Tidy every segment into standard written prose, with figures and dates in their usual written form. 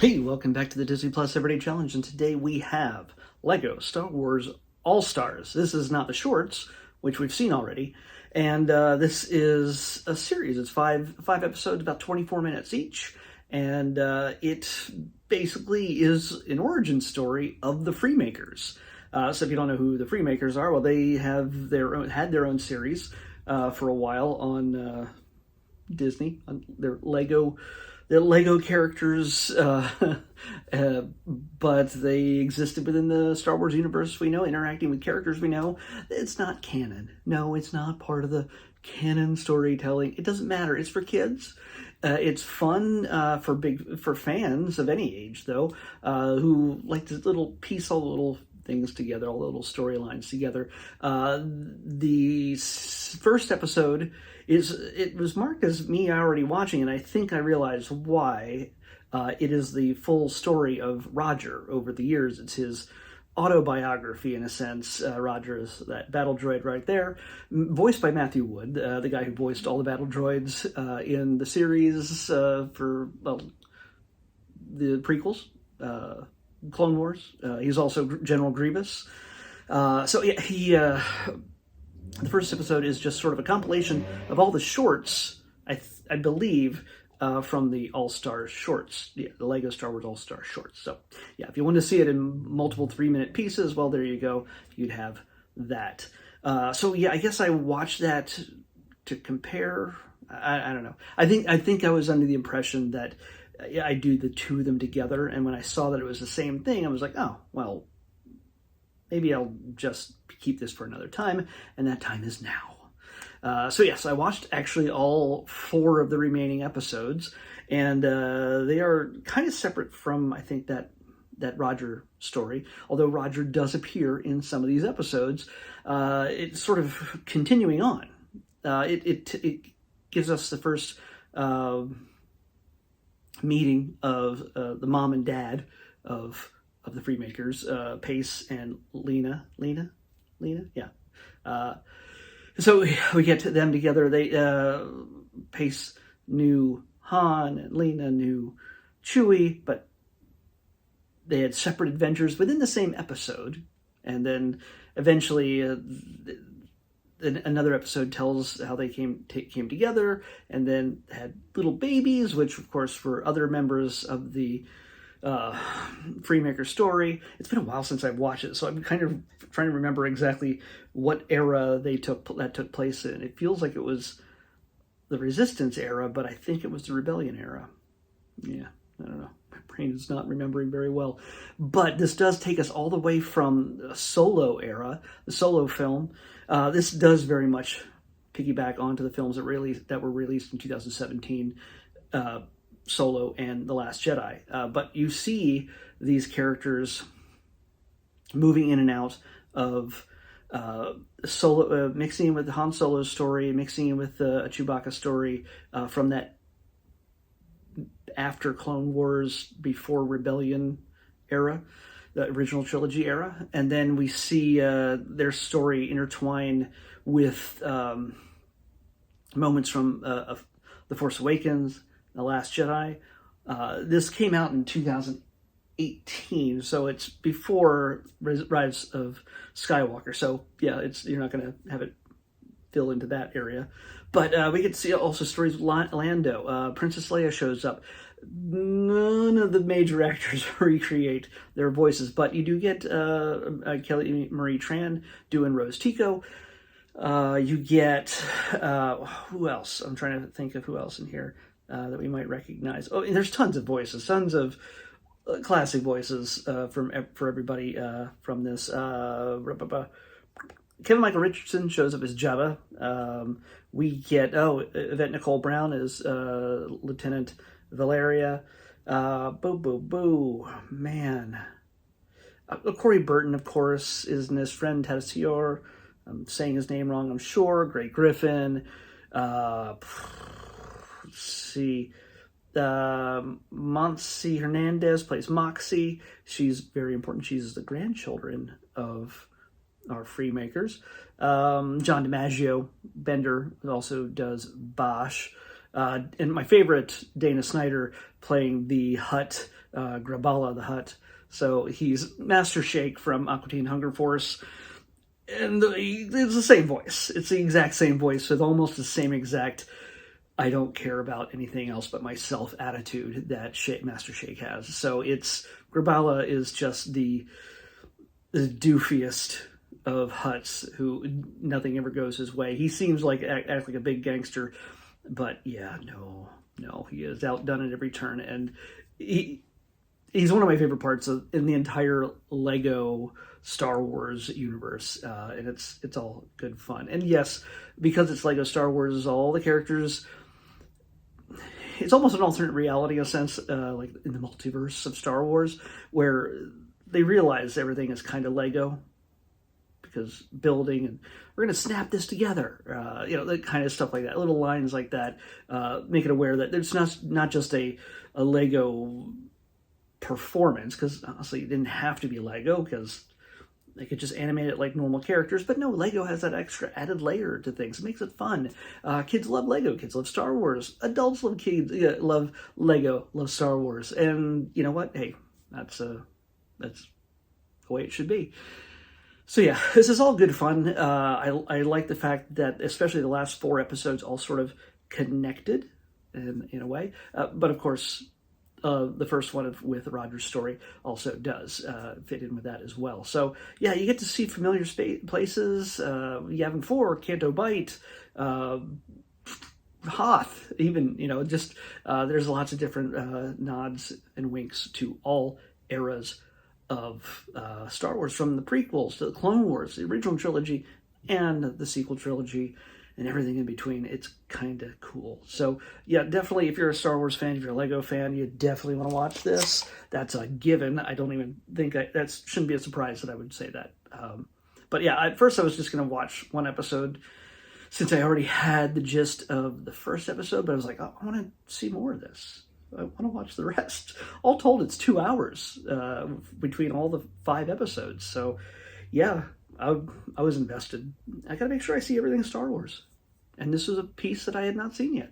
Hey, welcome back to the Disney Plus Everyday Challenge, and today we have Lego Star Wars All-Stars. This is not the shorts, which we've seen already, and this is a series. It's five episodes, about 24 minutes each, and it basically is an origin story of the Freemakers. So if you don't know who the Freemakers are, well, they have had their own series for a while on Disney, on their Lego characters, but they existed within the Star Wars universe we know, interacting with characters we know. It's not canon. No, it's not part of the canon storytelling. It doesn't matter. It's for kids. It's fun for fans of any age, though, who like to piece all the little things together, all the little storylines together. The first episode it was marked as me already watching, and I think I realized why. It is the full story of Roger over the years. It's his autobiography, in a sense. Roger is that battle droid right there, voiced by Matthew Wood, the guy who voiced all the battle droids in the series for the prequels, Clone Wars. He's also General Grievous. The first episode is just sort of a compilation of all the shorts, I believe, from the All-Star shorts, the Lego Star Wars All-Star shorts. So, yeah, if you want to see it in multiple 3-minute pieces, well, there you go. You'd have that. I guess I watched that to compare. I don't know. I think I was under the impression that I do the two of them together, and when I saw that it was the same thing, I was like, oh, well, maybe I'll just keep this for another time, and that time is now. Yes, I watched actually all 4 of the remaining episodes, and they are kind of separate from, I think, that Roger story, although Roger does appear in some of these episodes. It's sort of continuing on. It gives us the first meeting of the mom and dad of the Freemakers, Pace and Lena, yeah. So we get them together. They Pace knew Han and Lena knew Chewie, but they had separate adventures within the same episode. And then eventually another episode tells how they came together and then had little babies, which of course were other members of the Freemaker story. It's been a while since I've watched it, so I'm kind of trying to remember exactly what era that took place in. It feels like it was the Resistance era, but I think it was the Rebellion era. Yeah, I don't know. My brain is not remembering very well. But this does take us all the way from the Solo era, the Solo film. This does very much piggyback onto the films that were released in 2017. Solo and The Last Jedi. But you see these characters moving in and out of Solo, mixing in with the Han Solo story, mixing in with a Chewbacca story from that after Clone Wars, before Rebellion era, the original trilogy era. And then we see their story intertwine with moments from The Force Awakens, The Last Jedi. This came out in 2018, so it's before Rise of Skywalker. So yeah, you're not going to have it fill into that area. But we get to see also stories with Lando. Princess Leia shows up. None of the major actors recreate their voices, but you do get Kelly Marie Tran doing Rose Tico. You get who else? I'm trying to think of who else in here that we might recognize. Oh, and there's tons of voices, tons of classic voices for everybody from this. Kevin Michael Richardson shows up as Jabba. We get Yvette Nicole Brown as Lieutenant Valeria. Man. Corey Burton, of course, is in his friend Tadasior. I'm saying his name wrong, I'm sure. Greg Griffin. Let's see. Montse Hernandez plays Moxie. She's very important. She's the grandchildren of our Freemakers. John DiMaggio Bender also does Bosch. And my favorite, Dana Snyder, playing the Hutt Grabala the Hutt. So he's Master Shake from Aqua Teen Hunger Force. And it's the same voice. It's the exact same voice with almost the same exact I don't care about anything else but myself attitude that Master Shake has. So Grabala is just the doofiest of Hutts who nothing ever goes his way. He seems like act like a big gangster, but yeah, no, he is outdone at every turn, and he's one of my favorite parts in the entire Lego Star Wars universe, and it's all good fun. And yes, because it's Lego Star Wars, all the characters. It's almost an alternate reality in a sense, like in the multiverse of Star Wars, where they realize everything is kind of Lego, because building and we're going to snap this together, that kind of stuff like that. Little lines like that make it aware that it's not just a Lego performance, because honestly, it didn't have to be Lego, because they could just animate it like normal characters, but no, Lego has that extra added layer to things. It makes it fun. Kids love Lego. Kids love Star Wars. Adults love Lego, love Star Wars. And you know what? Hey, that's the way it should be. So yeah, this is all good fun. I like the fact that especially the last 4 episodes all sort of connected in a way. But of course, the first one with Roger's story also does fit in with that as well. So yeah, you get to see familiar places. Yavin 4, Canto Bight, Hoth, even, there's lots of different nods and winks to all eras of Star Wars, from the prequels to the Clone Wars, the original trilogy, and the sequel trilogy, and everything in between. It's kind of cool. So yeah, definitely, if you're a Star Wars fan, if you're a Lego fan, you definitely want to watch this. That's a given. I don't even think that shouldn't be a surprise that I would say that. But yeah, at first I was just going to watch one episode since I already had the gist of the first episode, but I was like, oh, I want to see more of this. I want to watch the rest. All told, it's 2 hours between all the 5 episodes. So yeah, I was invested. I got to make sure I see everything Star Wars. And this was a piece that I had not seen yet.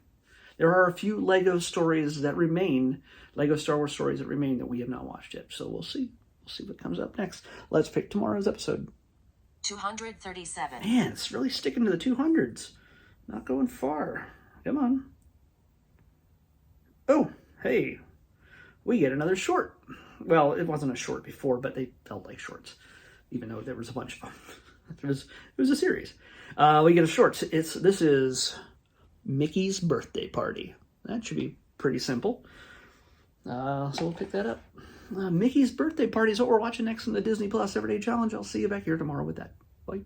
There are a few Lego stories that remain, Lego Star Wars stories that remain that we have not watched yet. So we'll see. We'll see what comes up next. Let's pick tomorrow's episode. 237. Man, it's really sticking to the 200s. Not going far. Come on. Oh, hey. We get another short. Well, it wasn't a short before, but they felt like shorts, even though there was a bunch of them. It was a series. We get a short. This is Mickey's Birthday Party. That should be pretty simple. So we'll pick that up. Mickey's Birthday Party is what we're watching next in the Disney Plus Everyday Challenge. I'll see you back here tomorrow with that. Bye.